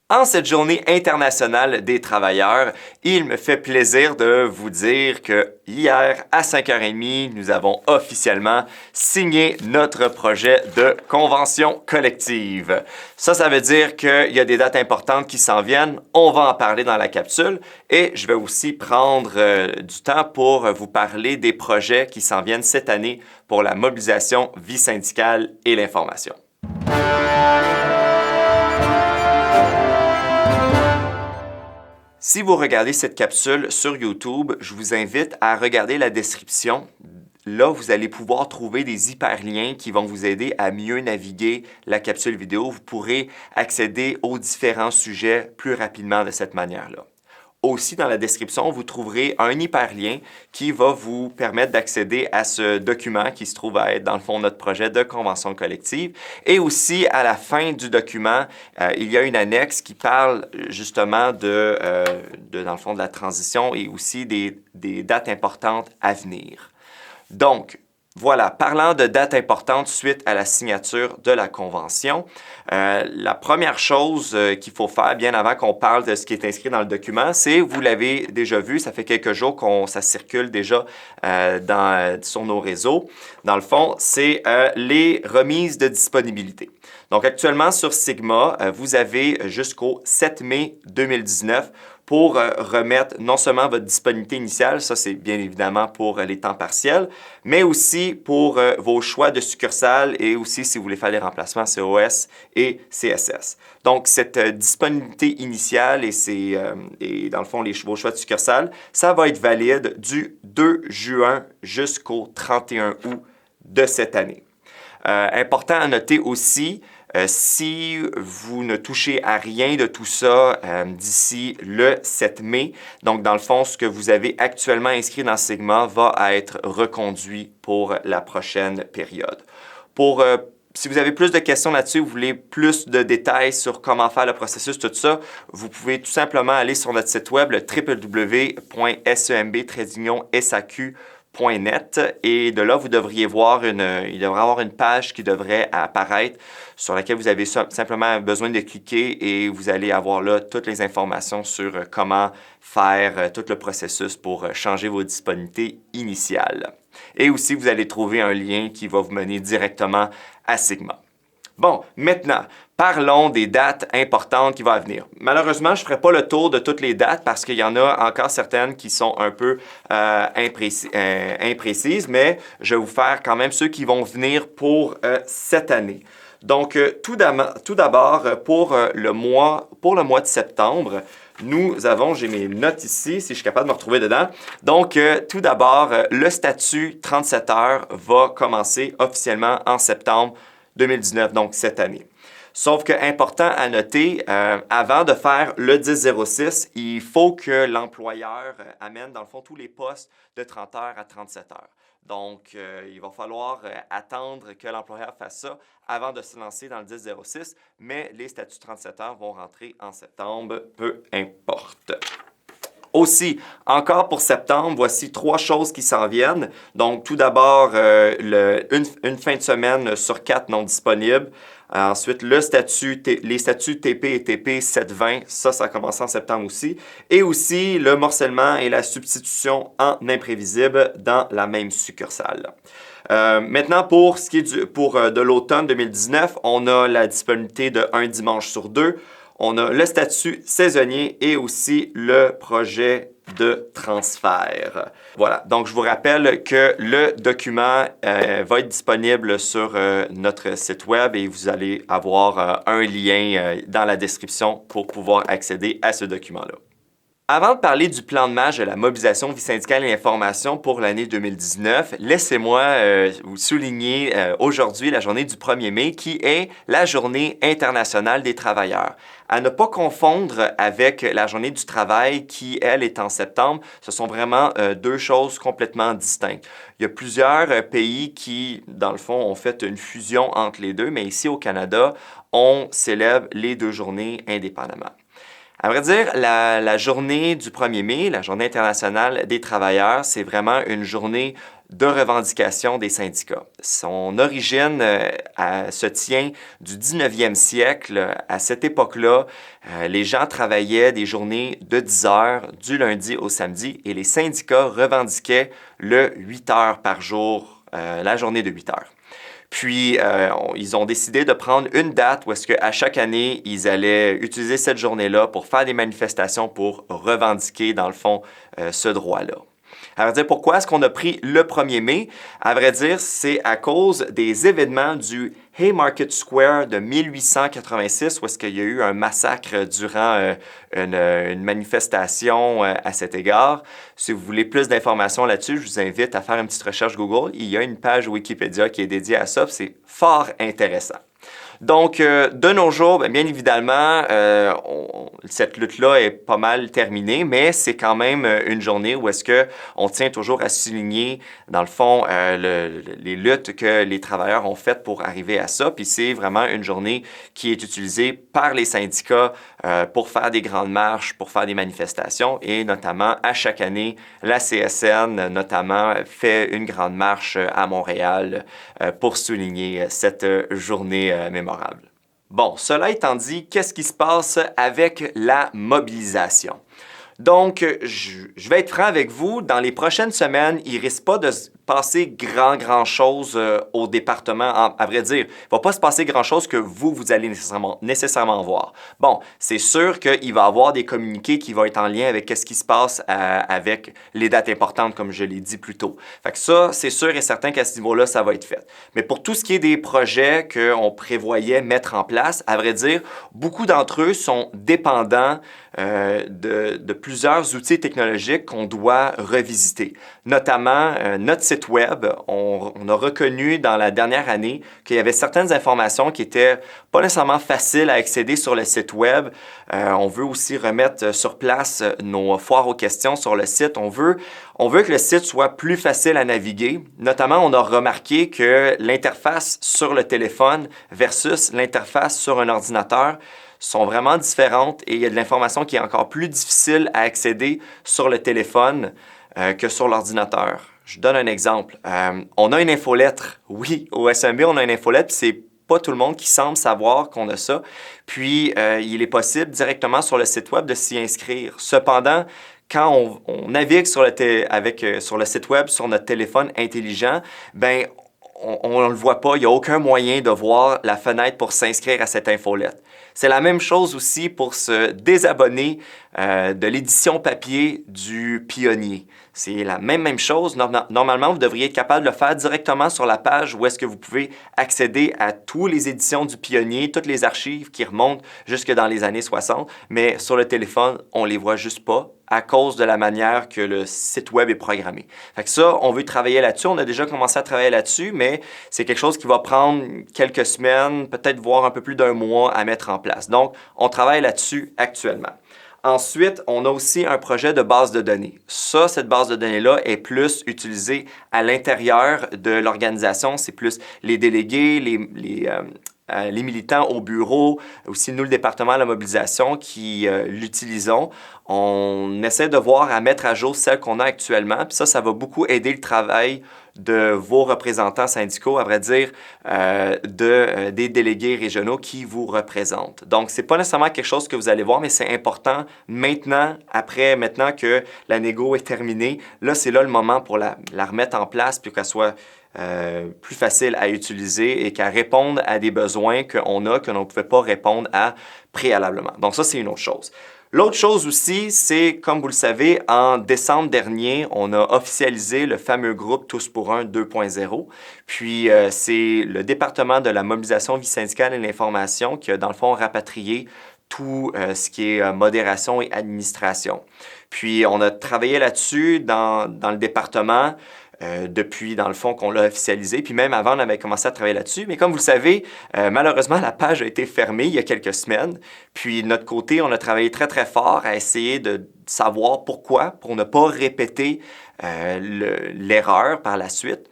En cette journée internationale des travailleurs, il me fait plaisir de vous dire que hier à 5h30, nous avons officiellement signé notre projet de convention collective. Ça veut dire qu'il y a des dates importantes qui s'en viennent. On va en parler dans la capsule et je vais aussi prendre du temps pour vous parler des projets qui s'en viennent cette année pour la mobilisation vie syndicale et l'information. Si vous regardez cette capsule sur YouTube, je vous invite à regarder la description. Là, vous allez pouvoir trouver des hyperliens qui vont vous aider à mieux naviguer la capsule vidéo. Vous pourrez accéder aux différents sujets plus rapidement de cette manière-là. Aussi, dans la description, vous trouverez un hyperlien qui va vous permettre d'accéder à ce document qui se trouve à être, dans le fond, notre projet de convention collective. Et aussi, à la fin du document, il y a une annexe qui parle justement dans le fond, de la transition et aussi des dates importantes à venir. Donc, voilà, parlant de dates importantes suite à la signature de la convention, la première chose qu'il faut faire bien avant qu'on parle de ce qui est inscrit dans le document, c'est, vous l'avez déjà vu, ça fait quelques jours ça circule déjà sur nos réseaux. Dans le fond, c'est les remises de disponibilité. Donc actuellement sur Sigma, vous avez jusqu'au 7 mai 2019 pour remettre non seulement votre disponibilité initiale, ça c'est bien évidemment pour les temps partiels, mais aussi pour vos choix de succursales et aussi si vous voulez faire les remplacements COS et CSS. Donc cette disponibilité initiale et dans le fond vos choix de succursales, ça va être valide du 2 juin jusqu'au 31 août de cette année. Important à noter aussi, si vous ne touchez à rien de tout ça d'ici le 7 mai, donc dans le fond, ce que vous avez actuellement inscrit dans Sigma va être reconduit pour la prochaine période. Si vous avez plus de questions là-dessus, vous voulez plus de détails sur comment faire le processus, tout ça, vous pouvez tout simplement aller sur notre site web, le www.semb-saq.net et de là, vous devriez voir il devrait y avoir une page qui devrait apparaître sur laquelle vous avez simplement besoin de cliquer et vous allez avoir là toutes les informations sur comment faire tout le processus pour changer vos disponibilités initiales. Et aussi, vous allez trouver un lien qui va vous mener directement à Sigma. Bon, maintenant, parlons des dates importantes qui vont venir. Malheureusement, je ne ferai pas le tour de toutes les dates parce qu'il y en a encore certaines qui sont un peu imprécises, mais je vais vous faire quand même ceux qui vont venir pour cette année. Donc, tout d'abord, pour le mois de septembre, j'ai mes notes ici, si je suis capable de me retrouver dedans. Donc, tout d'abord, le statut 37 heures va commencer officiellement en septembre 2019, donc cette année. Sauf que, important à noter, avant de faire le 10-06, il faut que l'employeur amène, dans le fond, tous les postes de 30 heures à 37 heures. Donc, il va falloir attendre que l'employeur fasse ça avant de se lancer dans le 10-06, mais les statuts 37 heures vont rentrer en septembre, peu importe. Aussi, encore pour septembre, voici 3 choses qui s'en viennent. Donc, tout d'abord, une fin de semaine sur 4 non disponibles. Ensuite, les statuts TP et TP 720, ça commence en septembre aussi. Et aussi, le morcellement et la substitution en imprévisible dans la même succursale. Maintenant, pour ce qui est de l'automne 2019, on a la disponibilité de un dimanche sur 2. On a le statut saisonnier et aussi le projet de transfert. Voilà, donc je vous rappelle que le document va être disponible sur notre site web et vous allez avoir un lien dans la description pour pouvoir accéder à ce document-là. Avant de parler du plan de match de la mobilisation vie syndicale et information pour l'année 2019, laissez-moi vous souligner aujourd'hui la journée du 1er mai qui est la journée internationale des travailleurs. À ne pas confondre avec la journée du travail qui, elle, est en septembre. Ce sont vraiment deux choses complètement distinctes. Il y a plusieurs pays qui, dans le fond, ont fait une fusion entre les deux, mais ici au Canada, on célèbre les deux journées indépendamment. À vrai dire, la journée du 1er mai, la journée internationale des travailleurs, c'est vraiment une journée de revendication des syndicats. Son origine se tient du 19e siècle. À cette époque-là, les gens travaillaient des journées de 10 heures du lundi au samedi et les syndicats revendiquaient le 8 heures par jour, la journée de 8 heures. Puis, ils ont décidé de prendre une date où est-ce qu'à chaque année, ils allaient utiliser cette journée-là pour faire des manifestations pour revendiquer, dans le fond, ce droit-là. À vrai dire, pourquoi est-ce qu'on a pris le 1er mai? À vrai dire, c'est à cause des événements du Haymarket Square de 1886, où est-ce qu'il y a eu un massacre durant une manifestation à cet égard. Si vous voulez plus d'informations là-dessus, je vous invite à faire une petite recherche Google. Il y a une page Wikipédia qui est dédiée à ça, c'est fort intéressant. Donc, de nos jours, bien évidemment, cette lutte-là est pas mal terminée, mais c'est quand même une journée où est-ce qu'on tient toujours à souligner, dans le fond, les luttes que les travailleurs ont faites pour arriver à ça. Puis c'est vraiment une journée qui est utilisée par les syndicats pour faire des grandes marches, pour faire des manifestations. Et notamment, à chaque année, la CSN, notamment, fait une grande marche à Montréal pour souligner cette journée mémorable. Bon, cela étant dit, qu'est-ce qui se passe avec la mobilisation? Donc, je vais être franc avec vous, dans les prochaines semaines, il ne risque pas de se passer grand-chose au département. À vrai dire, il ne va pas se passer grand-chose que vous allez nécessairement voir. Bon, c'est sûr qu'il va y avoir des communiqués qui vont être en lien avec ce qui se passe avec les dates importantes, comme je l'ai dit plus tôt. Fait que ça, c'est sûr et certain qu'à ce niveau-là, ça va être fait. Mais pour tout ce qui est des projets qu'on prévoyait mettre en place, à vrai dire, beaucoup d'entre eux sont dépendants de plusieurs outils technologiques qu'on doit revisiter. Notamment, notre site Web, on a reconnu dans la dernière année qu'il y avait certaines informations qui étaient pas nécessairement faciles à accéder sur le site Web. On veut aussi remettre sur place nos foires aux questions sur le site. On veut que le site soit plus facile à naviguer. Notamment, on a remarqué que l'interface sur le téléphone versus l'interface sur un ordinateur sont vraiment différentes et il y a de l'information qui est encore plus difficile à accéder sur le téléphone que sur l'ordinateur. Je donne un exemple. On a une infolettre. Oui, au SMB, on a une infolettre, puis c'est pas tout le monde qui semble savoir qu'on a ça. Puis, il est possible directement sur le site Web de s'y inscrire. Cependant, quand on navigue sur le site Web sur notre téléphone intelligent, ben on ne le voit pas. Il n'y a aucun moyen de voir la fenêtre pour s'inscrire à cette infolettre. C'est la même chose aussi pour se désabonner de l'édition papier du Pionnier. C'est la même chose. Normalement, vous devriez être capable de le faire directement sur la page où est-ce que vous pouvez accéder à toutes les éditions du Pionnier, toutes les archives qui remontent jusque dans les années 60. Mais sur le téléphone, on ne les voit juste pas à cause de la manière que le site Web est programmé. Fait que ça, on veut travailler là-dessus. On a déjà commencé à travailler là-dessus, mais c'est quelque chose qui va prendre quelques semaines, peut-être voire un peu plus d'un mois à mettre en place. Donc, on travaille là-dessus actuellement. Ensuite, on a aussi un projet de base de données. Ça, cette base de données-là est plus utilisée à l'intérieur de l'organisation. C'est plus les délégués, les militants au bureau, aussi nous, le département de la mobilisation, qui l'utilisons. On essaie de voir à mettre à jour celle qu'on a actuellement. Puis ça va beaucoup aider le travail de vos représentants syndicaux, à vrai dire, des délégués régionaux qui vous représentent. Donc, c'est pas nécessairement quelque chose que vous allez voir, mais c'est important maintenant que la négo est terminée. Là, c'est là le moment pour la remettre en place puis qu'elle soit plus facile à utiliser et qu'à répondre à des besoins qu'on a, que l'on ne pouvait pas répondre à préalablement. Donc ça, c'est une autre chose. L'autre chose aussi, c'est, comme vous le savez, en décembre dernier, on a officialisé le fameux groupe Tous pour un 2.0. Puis, c'est le département de la mobilisation, vie syndicale et l'information qui a, dans le fond, rapatrié tout ce qui est modération et administration. Puis, on a travaillé là-dessus dans le département depuis, dans le fond, qu'on l'a officialisé. Puis même avant, on avait commencé à travailler là-dessus. Mais comme vous le savez, malheureusement, la page a été fermée il y a quelques semaines. Puis de notre côté, on a travaillé très, très fort à essayer de savoir pourquoi, pour ne pas répéter l'erreur par la suite.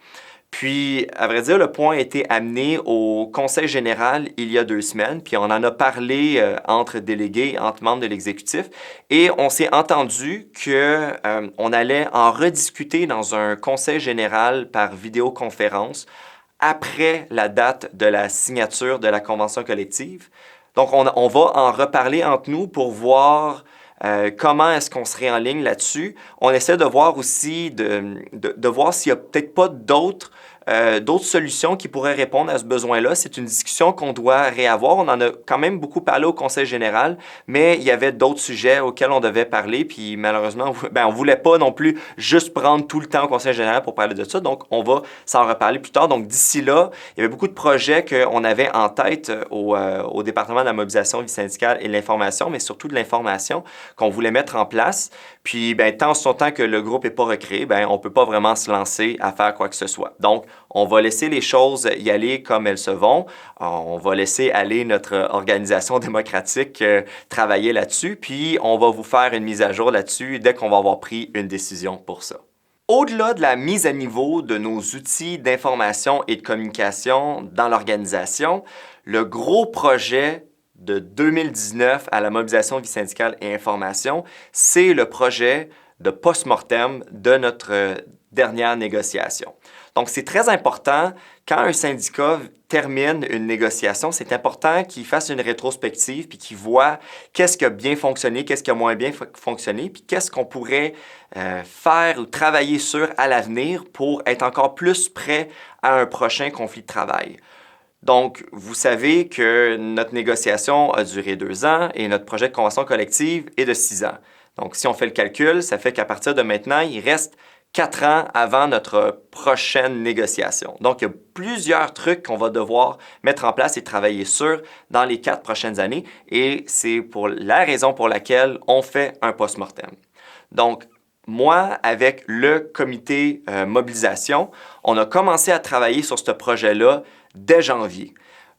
Puis, à vrai dire, le point a été amené au Conseil général il y a 2 semaines, puis on en a parlé entre délégués, entre membres de l'exécutif, et on s'est entendu que on allait en rediscuter dans un Conseil général par vidéoconférence après la date de la signature de la convention collective. Donc, on va en reparler entre nous pour voir comment est-ce qu'on serait en ligne là-dessus. On essaie de voir aussi, de voir s'il n'y a peut-être pas d'autres solutions qui pourraient répondre à ce besoin-là. C'est une discussion qu'on doit réavoir. On en a quand même beaucoup parlé au Conseil général, mais il y avait d'autres sujets auxquels on devait parler, puis malheureusement, on voulait pas non plus juste prendre tout le temps au Conseil général pour parler de ça, donc on va s'en reparler plus tard. Donc d'ici là, il y avait beaucoup de projets qu'on avait en tête au département de la mobilisation, vie syndicale et de l'information, mais surtout de l'information qu'on voulait mettre en place. Puis, tant son temps que le groupe n'est pas recréé, on ne peut pas vraiment se lancer à faire quoi que ce soit. Donc, on va laisser les choses y aller comme elles se vont. On va laisser aller notre organisation démocratique travailler là-dessus, puis on va vous faire une mise à jour là-dessus dès qu'on va avoir pris une décision pour ça. Au-delà de la mise à niveau de nos outils d'information et de communication dans l'organisation, le gros projet de 2019 à la mobilisation vie syndicale et information, c'est le projet de post-mortem de notre dernière négociation. Donc, c'est très important, quand un syndicat termine une négociation, c'est important qu'il fasse une rétrospective puis qu'il voit qu'est-ce qui a bien fonctionné, qu'est-ce qui a moins bien fonctionné, puis qu'est-ce qu'on pourrait faire ou travailler sur à l'avenir pour être encore plus prêt à un prochain conflit de travail. Donc, vous savez que notre négociation a duré 2 ans et notre projet de convention collective est de 6 ans. Donc, si on fait le calcul, ça fait qu'à partir de maintenant, il reste 4 ans avant notre prochaine négociation. Donc, il y a plusieurs trucs qu'on va devoir mettre en place et travailler sur dans les 4 prochaines années et c'est pour la raison pour laquelle on fait un post-mortem. Donc, moi, avec le comité mobilisation, on a commencé à travailler sur ce projet-là dès janvier.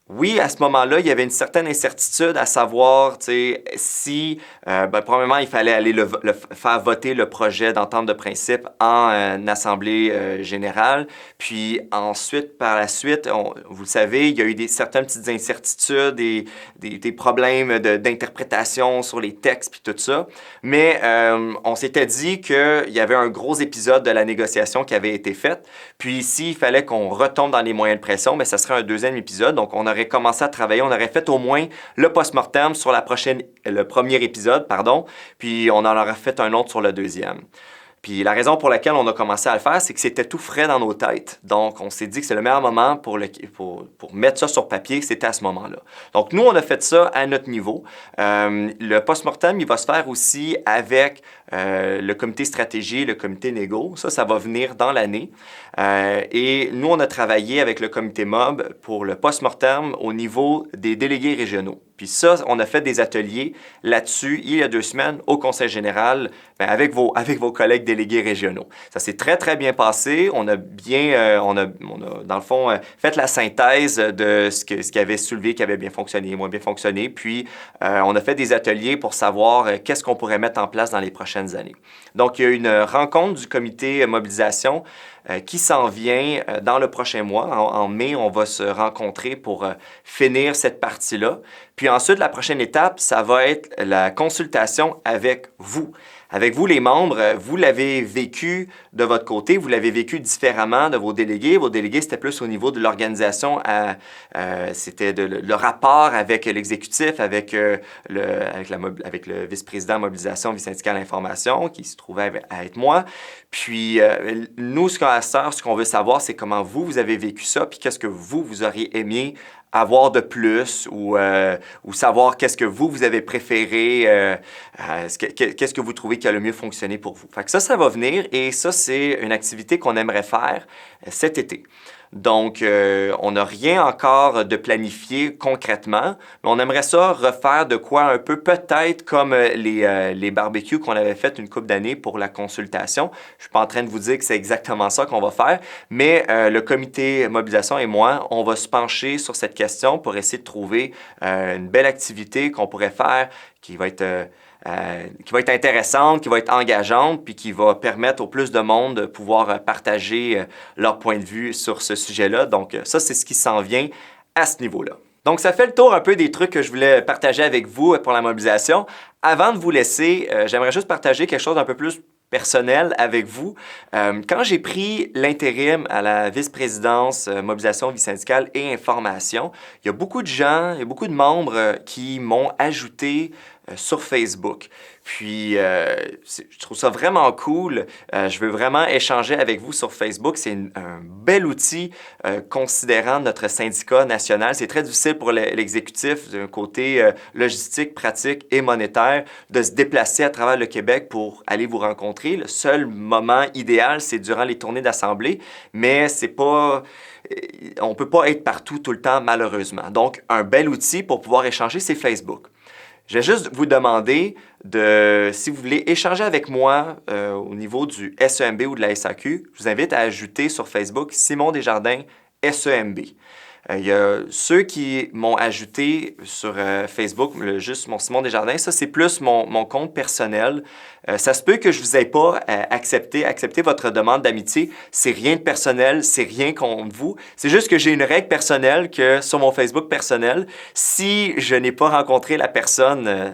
Oui, à ce moment-là, il y avait une certaine incertitude à savoir si, premièrement, il fallait aller faire voter le projet d'entente de principe en assemblée générale. Puis ensuite, par la suite, vous le savez, il y a eu certaines petites incertitudes et des problèmes d'interprétation sur les textes puis tout ça. Mais on s'était dit qu'il y avait un gros épisode de la négociation qui avait été fait. Puis s'il fallait qu'on retombe dans les moyens de pression, ça serait un deuxième épisode. Donc, on aurait commencé à travailler, on aurait fait au moins le post-mortem sur le premier épisode, puis on en aurait fait un autre sur le deuxième. Puis la raison pour laquelle on a commencé à le faire, c'est que c'était tout frais dans nos têtes. Donc, on s'est dit que c'est le meilleur moment pour mettre ça sur papier, c'était à ce moment-là. Donc, nous, on a fait ça à notre niveau. Le post-mortem, il va se faire aussi avec le comité stratégie, le comité négo. Ça va venir dans l'année. Et nous, on a travaillé avec le comité MOB pour le post-mortem au niveau des délégués régionaux. Puis ça, on a fait des ateliers là-dessus il y a 2 semaines au Conseil général avec vos collègues délégués régionaux. Ça s'est très, très bien passé. On a dans le fond, fait la synthèse de ce qui avait soulevé, qui avait bien fonctionné, moins bien fonctionné. Puis, on a fait des ateliers pour savoir qu'est-ce qu'on pourrait mettre en place dans les prochaines années. Donc, il y a une rencontre du comité mobilisation qui s'en vient dans le prochain mois. En mai, on va se rencontrer pour finir cette partie-là. Puis ensuite, la prochaine étape, ça va être la consultation avec vous. Avec vous, les membres, vous l'avez vécu de votre côté, vous l'avez vécu différemment de vos délégués. Vos délégués, c'était plus au niveau de l'organisation, c'était le rapport avec l'exécutif, avec le vice-président mobilisation, vice-syndical information, qui se trouvait à être moi. Puis, nous, ce qu'on veut savoir, c'est comment vous avez vécu ça, puis qu'est-ce que vous auriez aimé avoir de plus ou savoir qu'est-ce que vous avez préféré, qu'est-ce que vous trouvez qui a le mieux fonctionné pour vous. Fait que ça va venir et ça, c'est une activité qu'on aimerait faire cet été. Donc, on n'a rien encore de planifié concrètement, mais on aimerait ça refaire de quoi un peu peut-être comme les barbecues qu'on avait fait une couple d'années pour la consultation. Je suis pas en train de vous dire que c'est exactement ça qu'on va faire, mais le comité mobilisation et moi, on va se pencher sur cette question pour essayer de trouver une belle activité qu'on pourrait faire qui va être intéressante, qui va être engageante, puis qui va permettre au plus de monde de pouvoir partager leur point de vue sur ce sujet-là. Donc, ça, c'est ce qui s'en vient à ce niveau-là. Donc, ça fait le tour un peu des trucs que je voulais partager avec vous pour la mobilisation. Avant de vous laisser, j'aimerais juste partager quelque chose d'un peu plus personnel avec vous. Quand j'ai pris l'intérim à la vice-présidence mobilisation, vie syndicale et information, il y a beaucoup de gens, il y a beaucoup de membres qui m'ont ajouté sur Facebook. Puis, je trouve ça vraiment cool. Je veux vraiment échanger avec vous sur Facebook. C'est un bel outil considérant notre syndicat national. C'est très difficile pour l'exécutif, d'un côté logistique, pratique et monétaire, de se déplacer à travers le Québec pour aller vous rencontrer. Le seul moment idéal, c'est durant les tournées d'assemblée, mais c'est pas... On ne peut pas être partout tout le temps, malheureusement. Donc, un bel outil pour pouvoir échanger, c'est Facebook. Je vais juste vous demander si vous voulez échanger avec moi au niveau du SEMB ou de la SAQ, je vous invite à ajouter sur Facebook Simon Desjardins SEMB. Il y a ceux qui m'ont ajouté sur Facebook, juste mon Simon Desjardins, ça c'est plus mon compte personnel. Ça se peut que je ne vous ai pas accepté votre demande d'amitié. C'est rien de personnel, c'est rien contre vous. C'est juste que j'ai une règle personnelle que sur mon Facebook personnel, si je n'ai pas rencontré la personne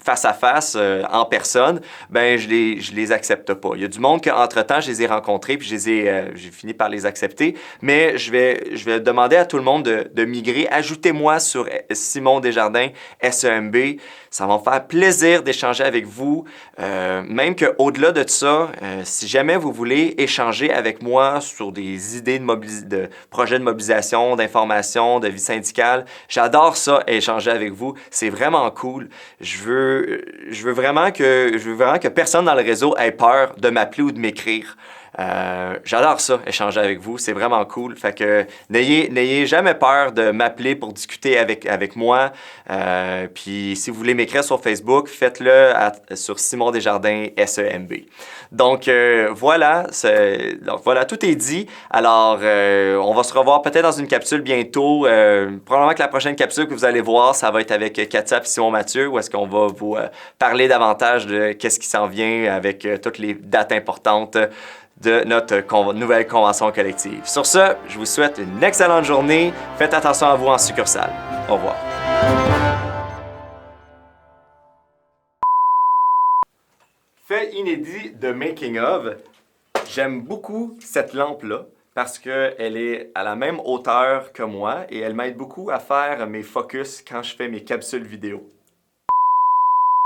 face à face, en personne, ben je les accepte pas. Il y a du monde qu'entre-temps, je les ai rencontrés puis j'ai fini par les accepter. Mais je vais demander à tout le monde de migrer. Ajoutez-moi sur Simon Desjardins, SEMB. Ça va me faire plaisir d'échanger avec vous. Même qu'au-delà de ça, si jamais vous voulez échanger avec moi sur des idées de projets de mobilisation, d'information, de vie syndicale, j'adore ça, échanger avec vous. C'est vraiment cool. Je veux vraiment que personne dans le réseau ait peur de m'appeler ou de m'écrire. J'adore ça, échanger avec vous, c'est vraiment cool. Fait que n'ayez jamais peur de m'appeler pour discuter avec moi. Puis si vous voulez m'écrire sur Facebook, faites-le sur Simon Desjardins SEMB. Donc voilà, tout est dit. Alors on va se revoir peut-être dans une capsule bientôt. Probablement que la prochaine capsule que vous allez voir, ça va être avec Katia et Simon Mathieu, où est-ce qu'on va vous parler davantage de qu'est-ce qui s'en vient avec toutes les dates importantes de notre nouvelle convention collective. Sur ce, je vous souhaite une excellente journée. Faites attention à vous en succursale. Au revoir. Fait inédit de Making of. J'aime beaucoup cette lampe-là parce qu'elle est à la même hauteur que moi et elle m'aide beaucoup à faire mes focus quand je fais mes capsules vidéo.